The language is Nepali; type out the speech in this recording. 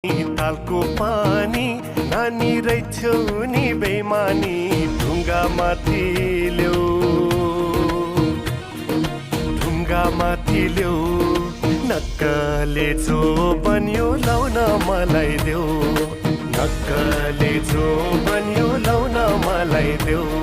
तालको पानी नानी रहेछौ नि बेमानी ढुङ्गा माथि ल्याऊ नक्कले जो बन्यो लाउन मलाई देऊ नक्कले जो बन्यो लाउन मलाई देऊ